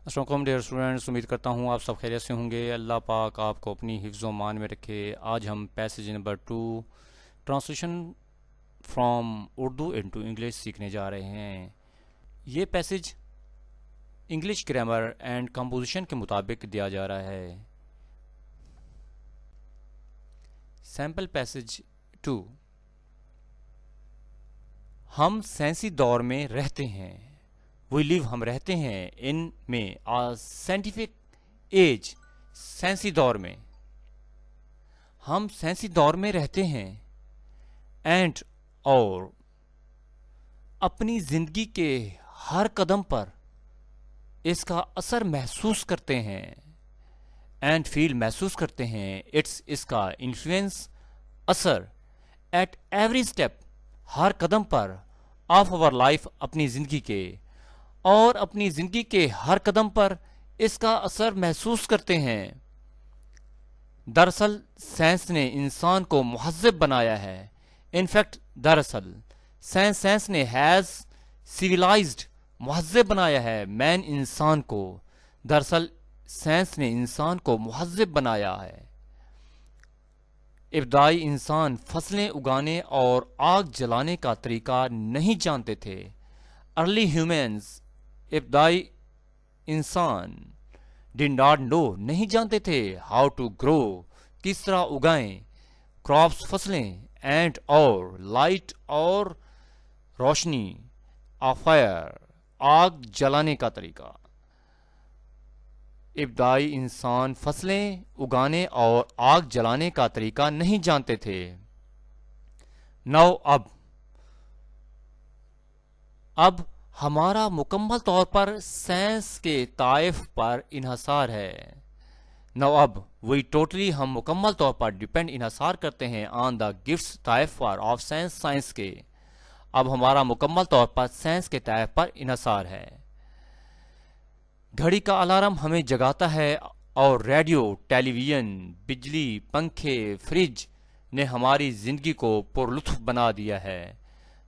السلام علیکم dear students, امید کرتا ہوں آپ سب خیریت سے ہوں گے۔ اللہ پاک آپ کو اپنی حفظ و امان میں رکھے۔ آج ہم passage number 2 translation from Urdu into English سیکھنے جا رہے ہیں۔ یہ passage English grammar and composition کے مطابق دیا جا رہا ہے۔ Sample passage 2۔ ہم سائنسی دور میں رہتے ہیں۔ وی لیو، ہم رہتے ہیں ان میں سائنٹیفک ایج، سائنسی دور میں۔ ہم سائنسی دور میں رہتے ہیں اینڈ اور اپنی زندگی کے ہر قدم پر اس کا اثر محسوس کرتے ہیں اینڈ فیل محسوس کرتے ہیں اس کا انفلوئنس، اثر ایٹ ایوری اسٹیپ، ہر قدم پر آف اوور لائف، اپنی زندگی کے، اور اپنی زندگی کے ہر قدم پر اس کا اثر محسوس کرتے ہیں۔ دراصل سائنس نے انسان کو مہذب بنایا ہے۔ انفیکٹ دراصل سائنس نے ہیز سیویلائزڈ، مہذب بنایا ہے مین، انسان کو۔ دراصل سائنس نے انسان کو مہذب بنایا ہے۔ ابتدائی انسان فصلیں اگانے اور آگ جلانے کا طریقہ نہیں جانتے تھے۔ ارلی ہیومنز، ابتدائی انسان ڈid not know، نہیں جانتے تھے ہاؤ ٹو گرو، کس طرح اگائیں، کراپس، فصلیں، اینڈ اور لائٹ، اور روشنی، فائر، آگ جلانے کا طریقہ۔ ابتدائی انسان فصلیں اگانے اور آگ جلانے کا طریقہ نہیں جانتے تھے۔ نو، اب ہمارا مکمل طور پر سائنس کے تحائف پر انحصار ہے۔ نو، اب وی ٹوٹلی، ہم مکمل طور پر ڈیپینڈ، انحصار کرتے ہیں آن دا گفٹس، تحائف پر، آف سائنس، سائنس کے۔ اب ہمارا مکمل طور پر سائنس کے تحائف پر انحصار ہے۔ گھڑی کا الارم ہمیں جگاتا ہے اور ریڈیو، ٹیلی ویژن، بجلی، پنکھے، فریج نے ہماری زندگی کو پرلطف بنا دیا ہے۔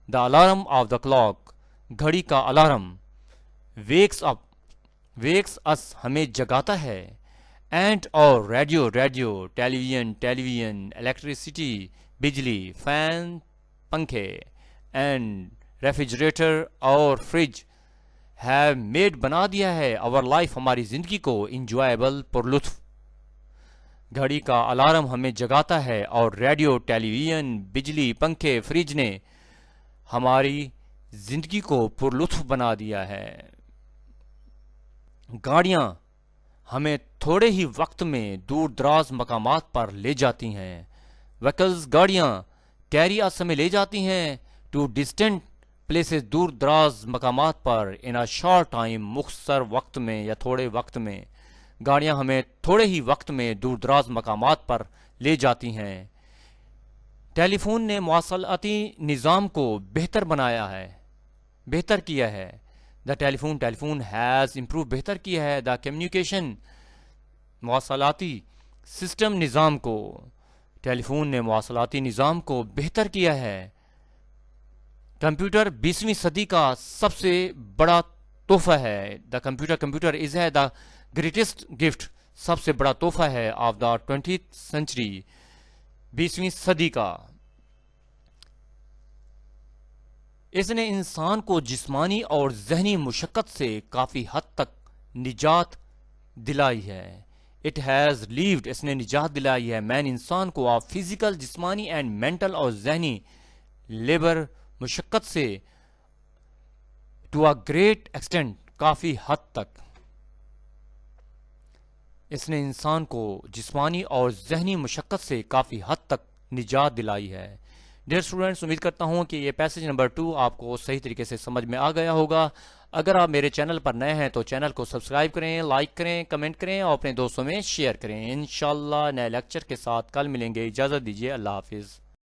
The alarm of the clock, گھڑی کا الارم، ویکس اس، ہمیں جگاتا ہے، اینڈ اور ریڈیو، ٹیلی ویژن، الیکٹریسٹی، بجلی، فین، پنکھے، اینڈ ریفریجریٹر اور فریج ہیو میڈ، بنا دیا ہے، اور لائف، ہماری زندگی کو، انجوائیبل، پرلطف۔ گھڑی کا الارم ہمیں جگاتا ہے اور ریڈیو، ٹیلی ویژن، بجلی، پنکھے، فریج نے ہماری زندگی کو پرلطف بنا دیا ہے۔ گاڑیاں ہمیں تھوڑے ہی وقت میں دور دراز مقامات پر لے جاتی ہیں۔ ویکلز، گاڑیاں کیری اس، ہمیں لے جاتی ہیں ٹو ڈسٹینٹ پلیسز، دور دراز مقامات پر، ان اے شارٹ ٹائم، مختصر وقت میں یا تھوڑے وقت میں۔ گاڑیاں ہمیں تھوڑے ہی وقت میں دور دراز مقامات پر لے جاتی ہیں۔ ٹیلی فون نے مواصلاتی نظام کو بہتر بنایا ہے، بہتر کیا ہے۔ دا ٹیلی فون ہیز امپروو، بہتر کیا ہے۔ دا کمیونیکیشن، مواصلاتی سسٹم، نظام کو، ٹیلی فون نے مواصلاتی نظام کو بہتر کیا ہے۔ کمپیوٹر 20ویں صدی کا سب سے بڑا تحفہ ہے۔ دا کمپیوٹر از ہے دا گریٹسٹ گفٹ، سب سے بڑا تحفہ ہے آف دا 20th سینچری، 20ویں صدی کا۔ اس نے انسان کو جسمانی اور ذہنی مشقت سے کافی حد تک نجات دلائی ہے۔ اٹ ہیز لیوڈ، اس نے نجات دلائی ہے مین، انسان کو، آف فزیکل، جسمانی، اینڈ مینٹل، اور ذہنی لیبر، مشقت سے، ٹو اے گریٹ ایکسٹینٹ، کافی حد تک۔ اس نے انسان کو جسمانی اور ذہنی مشقت سے کافی حد تک نجات دلائی ہے۔ ڈیئر اسٹوڈنٹس، امید کرتا ہوں کہ یہ پیسج نمبر 2 آپ کو صحیح طریقے سے سمجھ میں آ گیا ہوگا۔ اگر آپ میرے چینل پر نئے ہیں تو چینل کو سبسکرائب کریں، لائک کریں، کمنٹ کریں، اور اپنے دوستوں میں شیئر کریں۔ انشاءاللہ نئے لیکچر کے ساتھ کل ملیں گے۔ اجازت دیجیے، اللہ حافظ۔